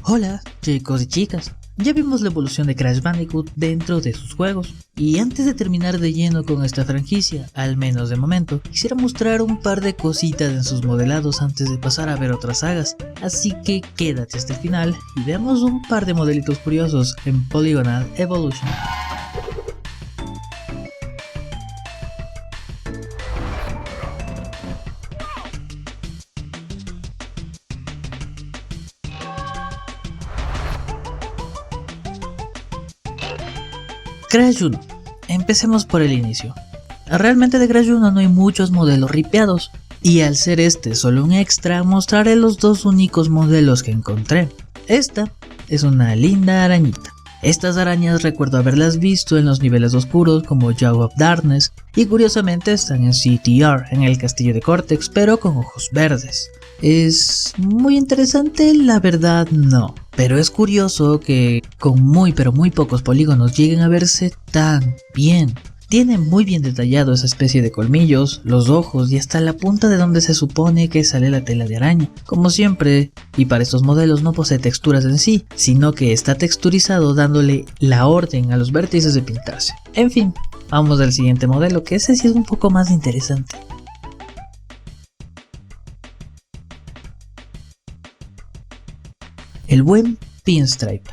Hola chicos y chicas, ya vimos la evolución de Crash Bandicoot dentro de sus juegos, y antes de terminar de lleno con esta franquicia, al menos de momento, quisiera mostrar un par de cositas en sus modelados antes de pasar a ver otras sagas, así que quédate hasta el final y veamos un par de modelitos curiosos en Polygonal Evolution. Crash 1. Empecemos por el inicio. Realmente de Crash 1 no hay muchos modelos ripeados, y al ser este solo un extra, mostraré los dos únicos modelos que encontré. Esta es una linda arañita. Estas arañas recuerdo haberlas visto en los niveles oscuros como Jaw of Darkness, y curiosamente están en CTR, en el castillo de Cortex, pero con ojos verdes. ¿Es muy interesante? La verdad no, pero es curioso que con muy pocos polígonos lleguen a verse tan bien. Tiene muy bien detallado esa especie de colmillos, los ojos y hasta la punta de donde se supone que sale la tela de araña. Como siempre, y para estos modelos no posee texturas en sí, sino que está texturizado dándole la orden a los vértices de pintarse. En fin, vamos al siguiente modelo, que ese sí es un poco más interesante. El buen Pinstripe.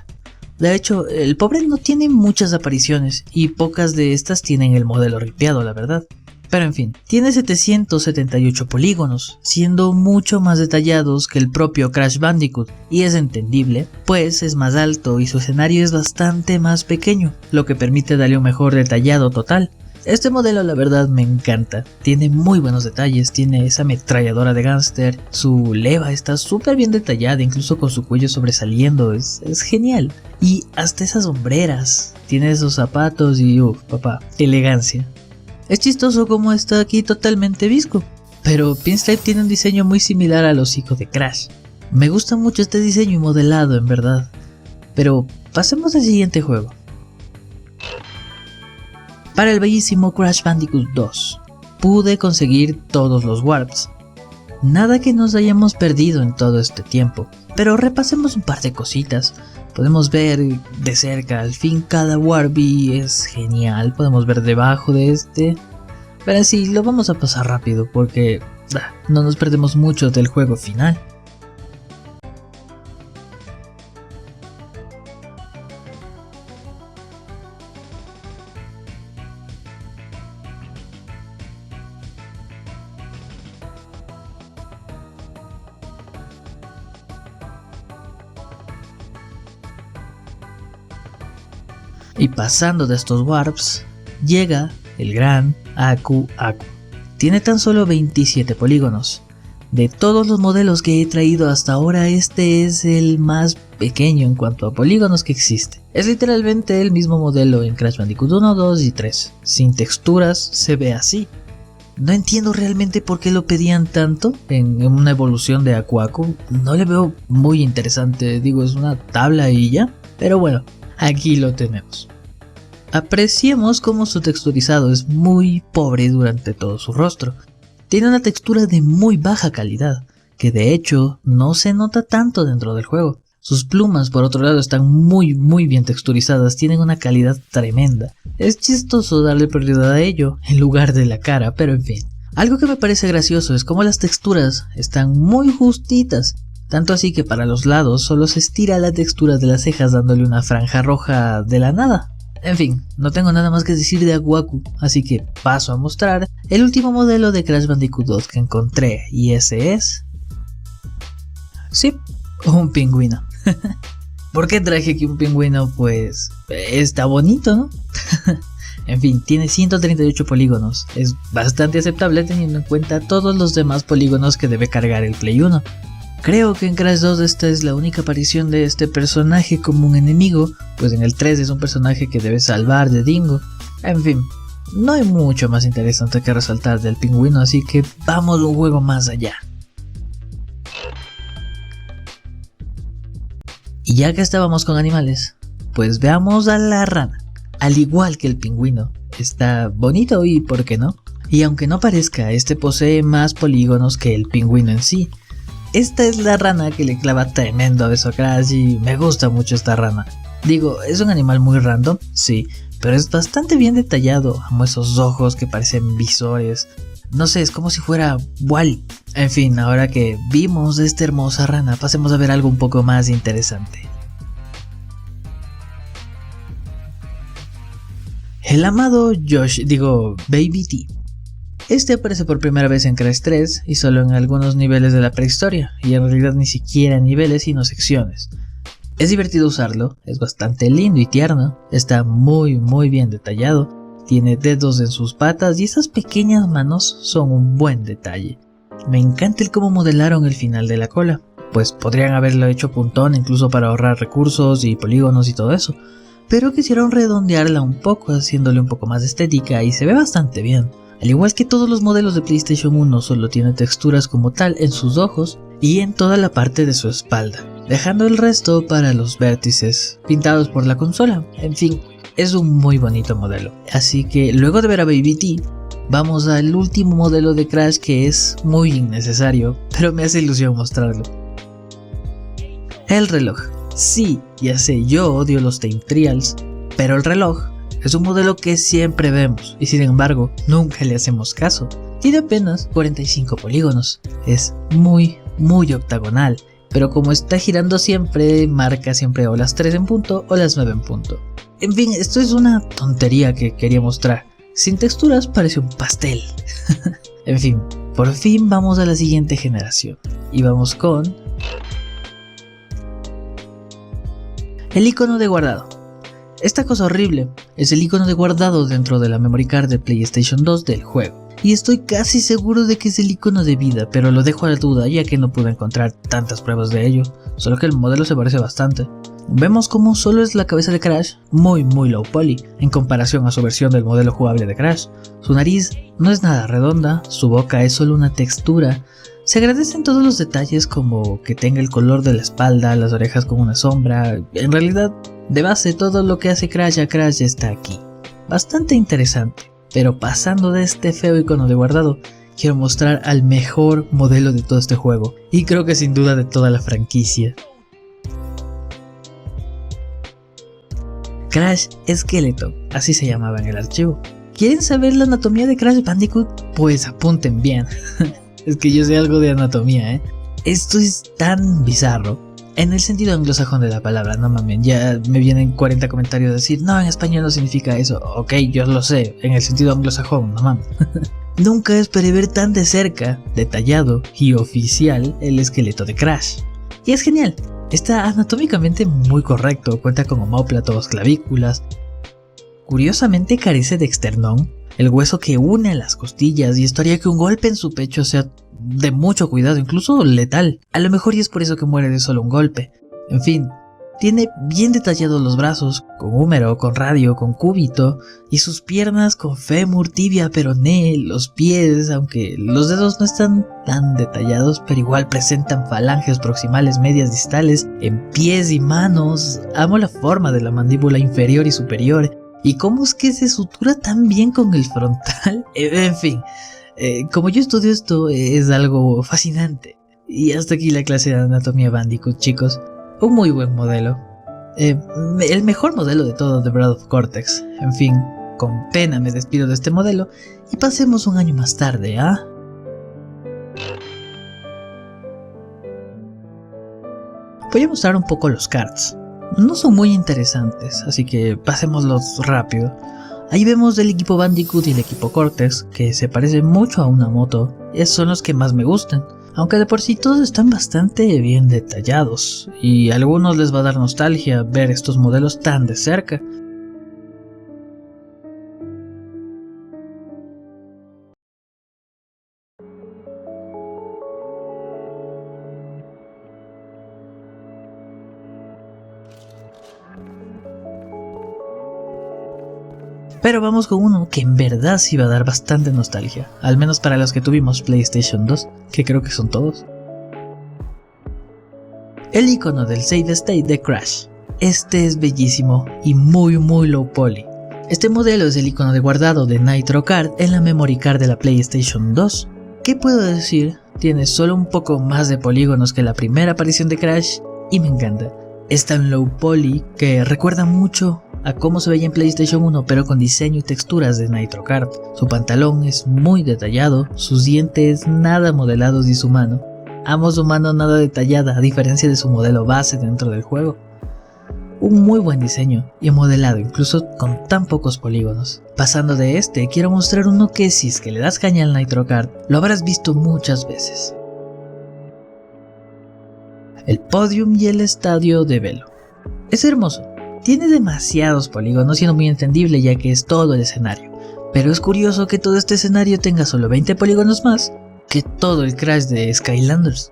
De hecho, el pobre no tiene muchas apariciones y pocas de estas tienen el modelo ripeado, la verdad. Pero en fin, tiene 778 polígonos, siendo mucho más detallados que el propio Crash Bandicoot, y es entendible, pues es más alto y su escenario es bastante más pequeño, lo que permite darle un mejor detallado total. Este modelo la verdad me encanta, tiene muy buenos detalles, tiene esa ametralladora de gángster, su leva está súper bien detallada, incluso con su cuello sobresaliendo, es genial. Y hasta esas sombreras, tiene esos zapatos y papá, elegancia. Es chistoso como está aquí totalmente visco, pero Pinstripe tiene un diseño muy similar al hocico de Crash. Me gusta mucho este diseño y modelado en verdad, pero pasemos al siguiente juego. Para el bellísimo Crash Bandicoot 2, pude conseguir todos los warps. Nada que nos hayamos perdido en todo este tiempo, pero repasemos un par de cositas. Podemos ver de cerca al fin cada warp y es genial, podemos ver debajo de este. Pero sí, lo vamos a pasar rápido porque no nos perdemos mucho del juego final. Y pasando de estos warps, llega el gran Aku Aku. Tiene tan solo 27 polígonos. De todos los modelos que he traído hasta ahora, este es el más pequeño en cuanto a polígonos que existe. Es literalmente el mismo modelo en Crash Bandicoot 1, 2 y 3. Sin texturas, se ve así. No entiendo realmente por qué lo pedían tanto en una evolución de Aku Aku. No le veo muy interesante, digo, es una tabla y ya. Pero bueno, aquí lo tenemos. Apreciemos cómo su texturizado es muy pobre durante todo su rostro. Tiene una textura de muy baja calidad, que de hecho no se nota tanto dentro del juego. Sus plumas por otro lado están muy bien texturizadas, tienen una calidad tremenda. Es chistoso darle prioridad a ello en lugar de la cara, pero en fin. Algo que me parece gracioso es cómo las texturas están muy justitas. Tanto así que para los lados solo se estira la textura de las cejas dándole una franja roja de la nada. En fin, no tengo nada más que decir de Aku Aku, así que paso a mostrar el último modelo de Crash Bandicoot 2 que encontré, y ese es... sí, un pingüino. ¿Por qué traje aquí un pingüino? Pues está bonito, ¿no? En fin, tiene 138 polígonos, es bastante aceptable teniendo en cuenta todos los demás polígonos que debe cargar el Play 1. Creo que en Crash 2 esta es la única aparición de este personaje como un enemigo, pues en el 3 es un personaje que debe salvar de Dingo. En fin, no hay mucho más interesante que resaltar del pingüino, así que vamos un juego más allá. Y ya que estábamos con animales, pues veamos a la rana. Al igual que el pingüino, está bonito y ¿por qué no? Y aunque no parezca, este posee más polígonos que el pingüino en sí. esta es la rana que le clava tremendo beso a Crash y me gusta mucho esta rana. Digo, es un animal muy random, sí, pero es bastante bien detallado. Amo esos ojos que parecen visores. No sé, es como si fuera Wall-E. En fin, ahora que vimos esta hermosa rana, pasemos a ver algo un poco más interesante. El amado Baby T. Este aparece por primera vez en Crash 3 y solo en algunos niveles de la prehistoria, y en realidad ni siquiera niveles sino secciones. Es divertido usarlo, es bastante lindo y tierno, está muy bien detallado, tiene dedos en sus patas y esas pequeñas manos son un buen detalle. Me encanta el cómo modelaron el final de la cola, pues podrían haberlo hecho puntón incluso para ahorrar recursos y polígonos y todo eso, pero quisieron redondearla un poco haciéndole un poco más estética y se ve bastante bien. Al igual que todos los modelos de PlayStation 1, solo tiene texturas como tal en sus ojos y en toda la parte de su espalda, dejando el resto para los vértices pintados por la consola. En fin, es un muy bonito modelo. Así que luego de ver a Baby T, vamos al último modelo de Crash que es muy innecesario, pero me hace ilusión mostrarlo. El reloj. Sí, ya sé, yo odio los Time Trials, pero el reloj es un modelo que siempre vemos y sin embargo nunca le hacemos caso. Tiene apenas 45 polígonos, es muy octagonal, pero como está girando siempre, marca siempre o las 3 en punto o las 9 en punto. En fin, esto es una tontería que quería mostrar. Sin texturas parece un pastel. En fin, por fin vamos a la siguiente generación y vamos con el icono de guardado. Esta cosa horrible es el icono de guardado dentro de la memory card de PlayStation 2 del juego. Y estoy casi seguro de que es el icono de vida, pero lo dejo a la duda ya que no pude encontrar tantas pruebas de ello, solo que el modelo se parece bastante. Vemos como solo es la cabeza de Crash, muy low poly, en comparación a su versión del modelo jugable de Crash. Su nariz no es nada redonda, su boca es solo una textura. Se agradecen todos los detalles como que tenga el color de la espalda, las orejas con una sombra. En realidad, de base todo lo que hace Crash a Crash está aquí. Bastante interesante, pero pasando de este feo icono de guardado, quiero mostrar al mejor modelo de todo este juego, y creo que sin duda de toda la franquicia. Crash Skeleton, así se llamaba en el archivo. ¿Quieren saber la anatomía de Crash Bandicoot? Pues apunten bien. Es que yo sé algo de anatomía, Esto es tan bizarro. En el sentido anglosajón de la palabra, no mames, ya me vienen 40 comentarios a decir, no, en español no significa eso. Ok, yo lo sé, en el sentido anglosajón, no mames. Nunca esperé ver tan de cerca, detallado y oficial el esqueleto de Crash. Y es genial, está anatómicamente muy correcto, cuenta con omóplatos, clavículas. Curiosamente carece de esternón, el hueso que une a las costillas, y esto haría que un golpe en su pecho sea de mucho cuidado, incluso letal. A lo mejor y es por eso que muere de solo un golpe. En fin, tiene bien detallados los brazos, con húmero, con radio, con cúbito, y sus piernas con fémur, tibia, peroné, los pies, aunque los dedos no están tan detallados, pero igual presentan falanges proximales medias distales en pies y manos. Amo la forma de la mandíbula inferior y superior, y cómo es que se sutura tan bien con el frontal. En fin, como yo estudio esto, es algo fascinante. Y hasta aquí la clase de anatomía Bandicoot, chicos. Un muy buen modelo. El mejor modelo de todo de Breath of Cortex. En fin, con pena me despido de este modelo y pasemos un año más tarde, Voy a mostrar un poco los cards. No son muy interesantes, así que pasémoslos rápido. Ahí vemos el equipo Bandicoot y el equipo Cortex, que se parecen mucho a una moto. Esos son los que más me gustan, aunque de por sí todos están bastante bien detallados, y a algunos les va a dar nostalgia ver estos modelos tan de cerca. Pero vamos con uno que en verdad sí va a dar bastante nostalgia, al menos para los que tuvimos PlayStation 2, que creo que son todos. El icono del Save State de Crash. Este es bellísimo y muy low poly. Este modelo es el icono de guardado de Nitro Card en la memory card de la PlayStation 2. ¿Qué puedo decir tiene solo un poco más de polígonos que la primera aparición de Crash y me encanta. Es tan low poly que recuerda mucho a cómo se veía en PlayStation 1 pero con diseño y texturas de Nitro Kart. Su pantalón es muy detallado, sus dientes nada modelados y su mano. Amo su mano nada detallada a diferencia de su modelo base dentro del juego. Un muy buen diseño y modelado incluso con tan pocos polígonos. Pasando de este, quiero mostrar uno que si es que le das caña al Nitro Kart, lo habrás visto muchas veces. El podium y el estadio de Velo. Es hermoso, tiene demasiados polígonos siendo muy entendible ya que es todo el escenario, pero es curioso que todo este escenario tenga solo 20 polígonos más que todo el Crash de Skylanders.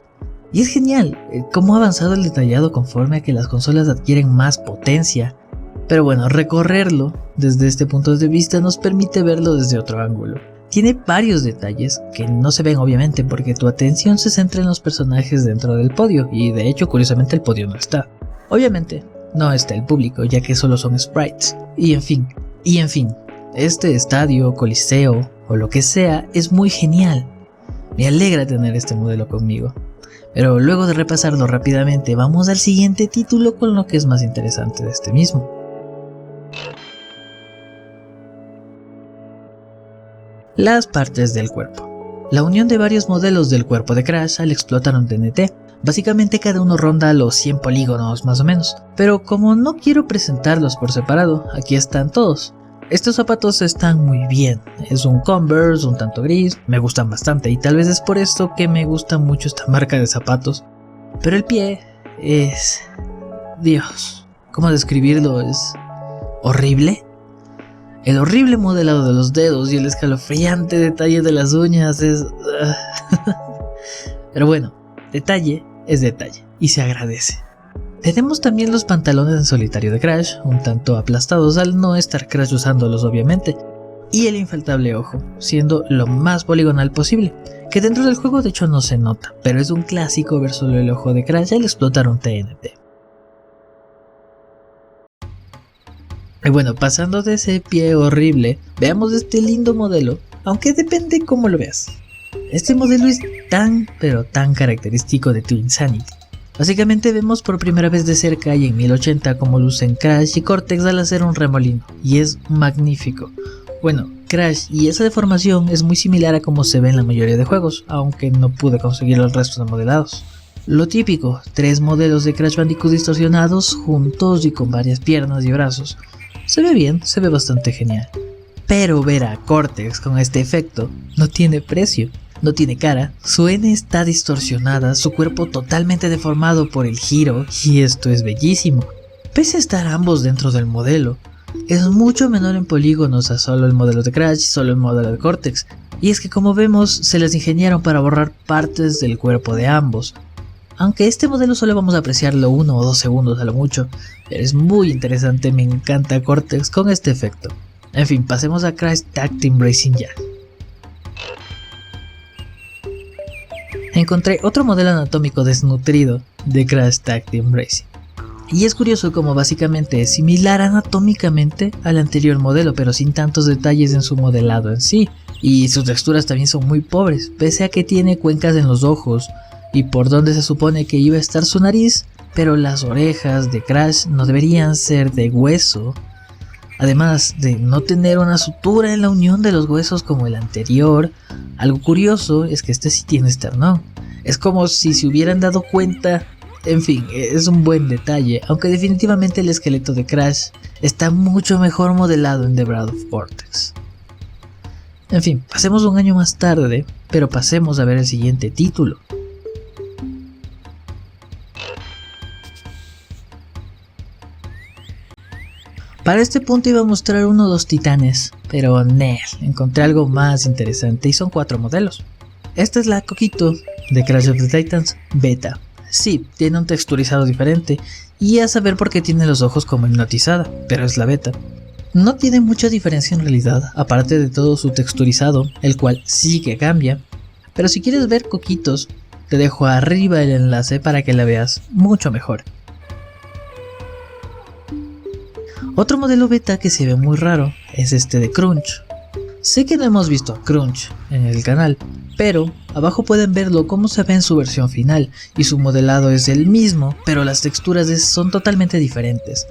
Y es genial cómo ha avanzado el detallado conforme a que las consolas adquieren más potencia, pero bueno, recorrerlo desde este punto de vista nos permite verlo desde otro ángulo. Tiene varios detalles que no se ven obviamente porque tu atención se centra en los personajes dentro del podio y de hecho curiosamente el podio no está. Obviamente no está el público ya que solo son sprites y en fin, este estadio, coliseo o lo que sea es muy genial. Me alegra tener este modelo conmigo. Pero luego de repasarlo rápidamente vamos al siguiente título con lo que es más interesante de este mismo. Las partes del cuerpo. La unión de varios modelos del cuerpo de Crash al explotar un TNT. Básicamente cada uno ronda los 100 polígonos más o menos. Pero como no quiero presentarlos por separado, aquí están todos. Estos zapatos están muy bien. Es un Converse, un tanto gris, me gustan bastante y tal vez es por esto que me gusta mucho esta marca de zapatos. Pero el pie es... Dios, ¿cómo describirlo? Es... horrible. El horrible modelado de los dedos y el escalofriante detalle de las uñas es... Pero bueno, detalle es detalle y se agradece. Tenemos también los pantalones en solitario de Crash, un tanto aplastados al no estar Crash usándolos obviamente, y el infaltable ojo, siendo lo más poligonal posible, que dentro del juego de hecho no se nota, pero es un clásico ver solo el ojo de Crash al explotar un TNT. Y bueno, pasando de ese pie horrible, veamos este lindo modelo, aunque depende cómo lo veas. Este modelo es tan pero tan característico de Twinsanity. Básicamente vemos por primera vez de cerca y en 1080 cómo lucen Crash y Cortex al hacer un remolino, y es magnífico. Bueno, Crash y esa deformación es muy similar a como se ve en la mayoría de juegos, aunque no pude conseguir el resto de modelados. Lo típico, 3 modelos de Crash Bandicoot distorsionados juntos y con varias piernas y brazos. Se ve bien, se ve bastante genial. Pero ver a Cortex con este efecto no tiene precio. No tiene cara, su N está distorsionada, su cuerpo totalmente deformado por el giro, y esto es bellísimo. Pese a estar ambos dentro del modelo, es mucho menor en polígonos a solo el modelo de Crash y solo el modelo de Cortex, y es que como vemos se les ingeniaron para borrar partes del cuerpo de ambos. Aunque este modelo solo vamos a apreciarlo 1 o 2 segundos a lo mucho, pero es muy interesante, me encanta Cortex con este efecto. En fin, pasemos a Crash Tag Team Racing ya. Encontré otro modelo anatómico desnutrido de Crash Tag Team Racing. Y es curioso como básicamente es similar anatómicamente al anterior modelo, pero sin tantos detalles en su modelado en sí. Y sus texturas también son muy pobres, pese a que tiene cuencas en los ojos y por donde se supone que iba a estar su nariz, pero las orejas de Crash no deberían ser de hueso. Además de no tener una sutura en la unión de los huesos como el anterior, algo curioso es que este sí tiene esternón. Es como si se hubieran dado cuenta. En fin, es un buen detalle, aunque definitivamente el esqueleto de Crash está mucho mejor modelado en The Breath of Cortex. En fin, pasemos un año más tarde, pero pasemos a ver el siguiente título. Para este punto iba a mostrar uno o 2 titanes, pero encontré algo más interesante y son 4 modelos. Esta es la Coquito de Crash of the Titans Beta. Sí, tiene un texturizado diferente y a saber por qué tiene los ojos como hipnotizada, pero es la beta. No tiene mucha diferencia en realidad, aparte de todo su texturizado, el cual sí que cambia. Pero si quieres ver Coquitos, te dejo arriba el enlace para que la veas mucho mejor. Otro modelo beta que se ve muy raro es este de Crunch. Sé que no hemos visto a Crunch en el canal, pero abajo pueden verlo cómo se ve en su versión final, y su modelado es el mismo, pero las texturas son totalmente diferentes.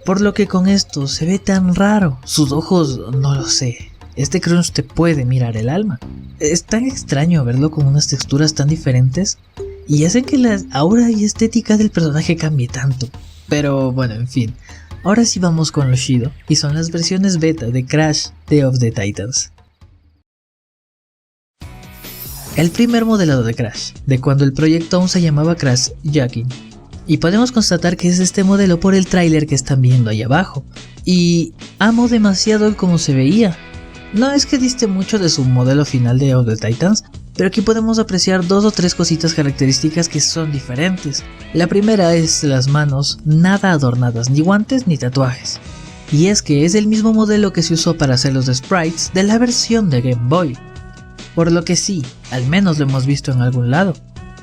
Por lo que con esto se ve tan raro, sus ojos no lo sé, este Crunch te puede mirar el alma. Es tan extraño verlo con unas texturas tan diferentes, y hacen que la aura y estética del personaje cambie tanto. Pero bueno, en fin. Ahora sí vamos con lo chido, y son las versiones beta de Crash Day of the Titans. El primer modelado de Crash, de cuando el proyecto aún se llamaba Crash Jacking. Y podemos constatar que es este modelo por el tráiler que están viendo ahí abajo. Y amo demasiado el cómo se veía. No es que diste mucho de su modelo final de Day of the Titans, pero aquí podemos apreciar 2 o 3 cositas características que son diferentes. La primera es las manos nada adornadas, ni guantes ni tatuajes. Y es que es el mismo modelo que se usó para hacer los sprites de la versión de Game Boy. Por lo que sí, al menos lo hemos visto en algún lado.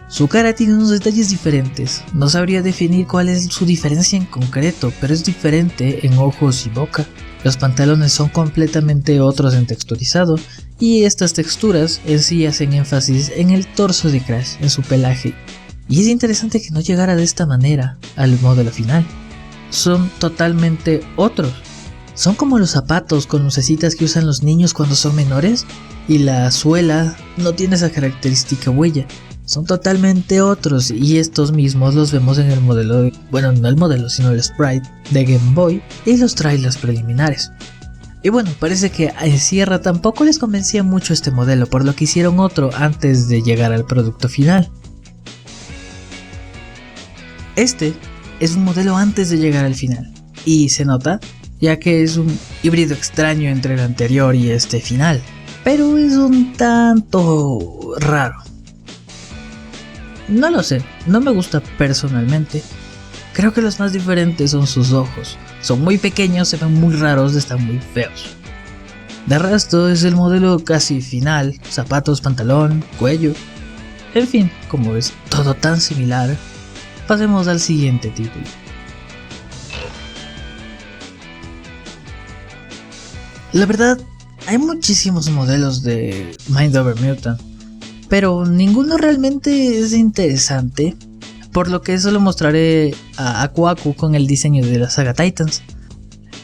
Su cara tiene unos detalles diferentes, no sabría definir cuál es su diferencia en concreto, pero es diferente en ojos y boca. Los pantalones son completamente otros en texturizado, y estas texturas en sí hacen énfasis en el torso de Crash, en su pelaje. Y es interesante que no llegara de esta manera al modelo final. Son totalmente otros. Son como los zapatos con lucecitas que usan los niños cuando son menores, y la suela no tiene esa característica huella. Son totalmente otros, y estos mismos los vemos en el modelo, bueno, no el modelo sino el sprite de Game Boy y los trailers preliminares. Y bueno, parece que a Sierra tampoco les convencía mucho este modelo, por lo que hicieron otro antes de llegar al producto final. Este es un modelo antes de llegar al final, y se nota, ya que es un híbrido extraño entre el anterior y este final, pero es un tanto raro. No lo sé, no me gusta personalmente. Creo que los más diferentes son sus ojos. Son muy pequeños, se ven muy raros, están muy feos. De resto es el modelo casi final, zapatos, pantalón, cuello. En fin, como es todo tan similar, pasemos al siguiente título. La verdad, hay muchísimos modelos de Mind Over Mutant, pero ninguno realmente es interesante, por lo que solo mostraré a Aku Aku con el diseño de la saga Titans.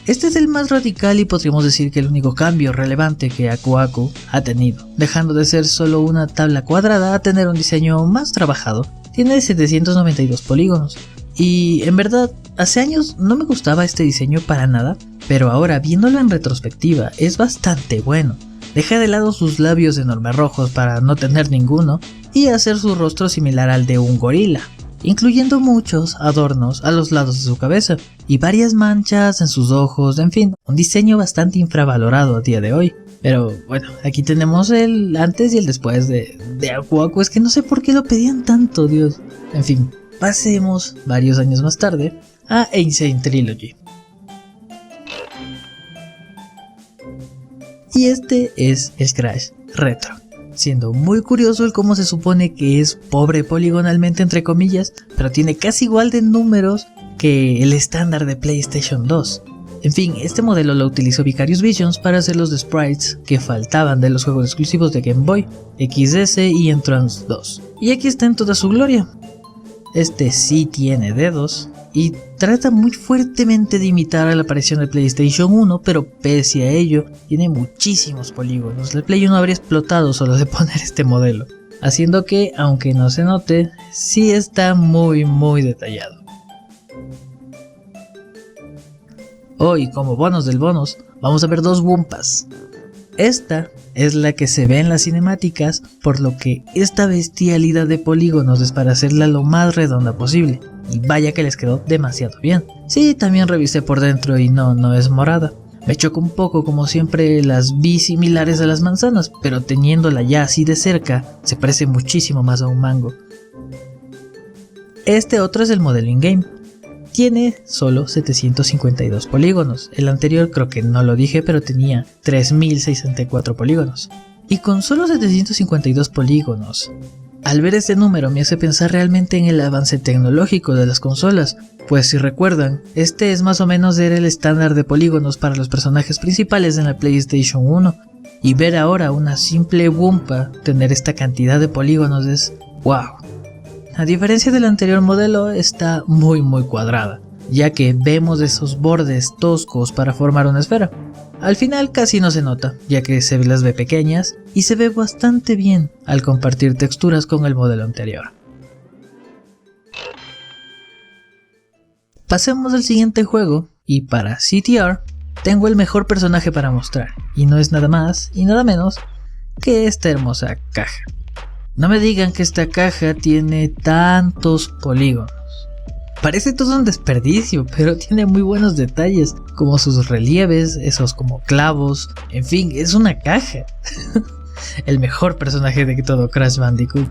Este es el más radical y podríamos decir que el único cambio relevante que Aku Aku ha tenido, dejando de ser solo una tabla cuadrada a tener un diseño más trabajado. Tiene 792 polígonos, y en verdad hace años no me gustaba este diseño para nada, pero ahora viéndolo en retrospectiva es bastante bueno. Deja de lado sus labios enormes rojos para no tener ninguno y hacer su rostro similar al de un gorila, incluyendo muchos adornos a los lados de su cabeza y varias manchas en sus ojos, en fin, un diseño bastante infravalorado a día de hoy. Pero bueno, aquí tenemos el antes y el después de Aku Aku, es que no sé por qué lo pedían tanto, Dios. En fin, pasemos varios años más tarde a Insane Trilogy. Y este es el Crash Retro, siendo muy curioso el cómo se supone que es pobre poligonalmente entre comillas, pero tiene casi igual de números que el estándar de PlayStation 2. En fin, este modelo lo utilizó Vicarious Visions para hacer los sprites que faltaban de los juegos exclusivos de Game Boy, XS y Entrance 2. Y aquí está en toda su gloria. Este sí tiene dedos y trata muy fuertemente de imitar a la aparición de PlayStation 1, pero pese a ello tiene muchísimos polígonos. El Play 1 habría explotado solo de poner este modelo, haciendo que, aunque no se note, sí está muy detallado. Hoy, como bonus del bonus, vamos a ver 2 Wumpas. Esta es la que se ve en las cinemáticas, por lo que esta bestialidad de polígonos es para hacerla lo más redonda posible. Y vaya que les quedó demasiado bien. Sí, también revisé por dentro y no es morada. Me choca un poco, como siempre las vi similares a las manzanas, pero teniéndola ya así de cerca, se parece muchísimo más a un mango. Este otro es el modelo in-game. Tiene solo 752 polígonos. El anterior creo que no lo dije, pero tenía 3064 polígonos. Y con solo 752 polígonos, al ver este número me hace pensar realmente en el avance tecnológico de las consolas, pues si recuerdan, era el estándar de polígonos para los personajes principales en la PlayStation 1, y ver ahora una simple Wumpa tener esta cantidad de polígonos es wow. A diferencia del anterior modelo, está muy cuadrada, ya que vemos esos bordes toscos para formar una esfera. Al final casi no se nota, ya que se las ve pequeñas y se ve bastante bien al compartir texturas con el modelo anterior. Pasemos al siguiente juego, y para CTR tengo el mejor personaje para mostrar, y no es nada más y nada menos que esta hermosa caja. No me digan que esta caja tiene tantos polígonos. Parece todo un desperdicio, pero tiene muy buenos detalles, como sus relieves, esos como clavos, en fin, es una caja. El mejor personaje de todo Crash Bandicoot.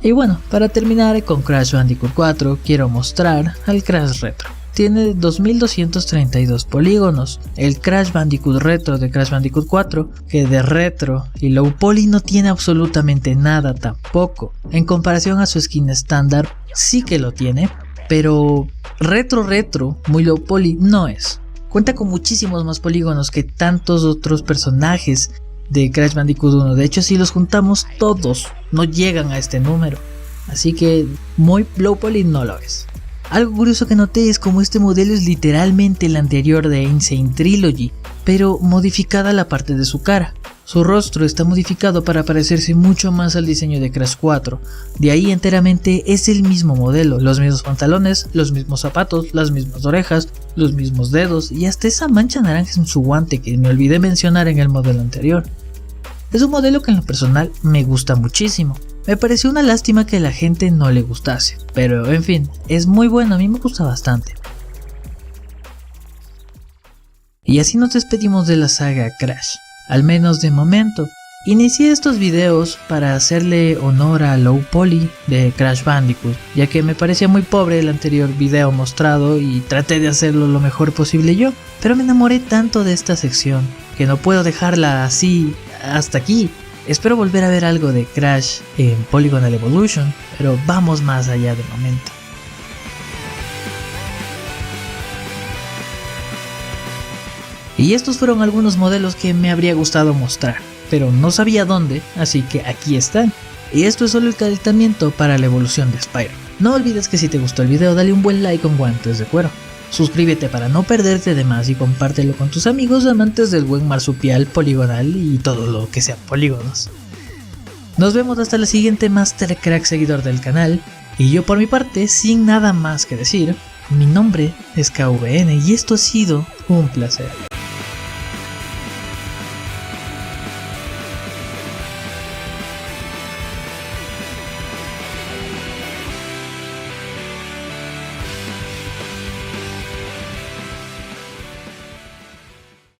Y bueno, para terminar con Crash Bandicoot 4, quiero mostrar al Crash Retro. Tiene 2232 polígonos. El Crash Bandicoot Retro de Crash Bandicoot 4, que de retro y low poly no tiene absolutamente nada tampoco. En comparación a su skin estándar, sí que lo tiene, pero retro, muy low poly no es. Cuenta con muchísimos más polígonos que tantos otros personajes de Crash Bandicoot 1. De hecho, si los juntamos todos, no llegan a este número. Así que muy low poly no lo es. Algo curioso que noté es como este modelo es literalmente el anterior de Insane Trilogy, pero modificada la parte de su cara. Su rostro está modificado para parecerse mucho más al diseño de Crash 4, de ahí enteramente es el mismo modelo, los mismos pantalones, los mismos zapatos, las mismas orejas, los mismos dedos y hasta esa mancha naranja en su guante que me olvidé mencionar en el modelo anterior. Es un modelo que en lo personal me gusta muchísimo. Me pareció una lástima que a la gente no le gustase, pero en fin, es muy bueno, a mí me gusta bastante. Y así nos despedimos de la saga Crash, al menos de momento. Inicié estos videos para hacerle honor a Low Poly de Crash Bandicoot, ya que me parecía muy pobre el anterior video mostrado y traté de hacerlo lo mejor posible yo, pero me enamoré tanto de esta sección que no puedo dejarla así hasta aquí. Espero volver a ver algo de Crash en Polygonal Evolution, pero vamos más allá de momento. Y estos fueron algunos modelos que me habría gustado mostrar, pero no sabía dónde, así que aquí están. Y esto es solo el calentamiento para la evolución de Spyro. No olvides que si te gustó el video dale un buen like con guantes de cuero. Suscríbete para no perderte de más y compártelo con tus amigos amantes del buen marsupial poligonal y todo lo que sea polígonos. Nos vemos hasta la siguiente Master Crack seguidor del canal, y yo por mi parte, sin nada más que decir, mi nombre es KVN y esto ha sido un placer.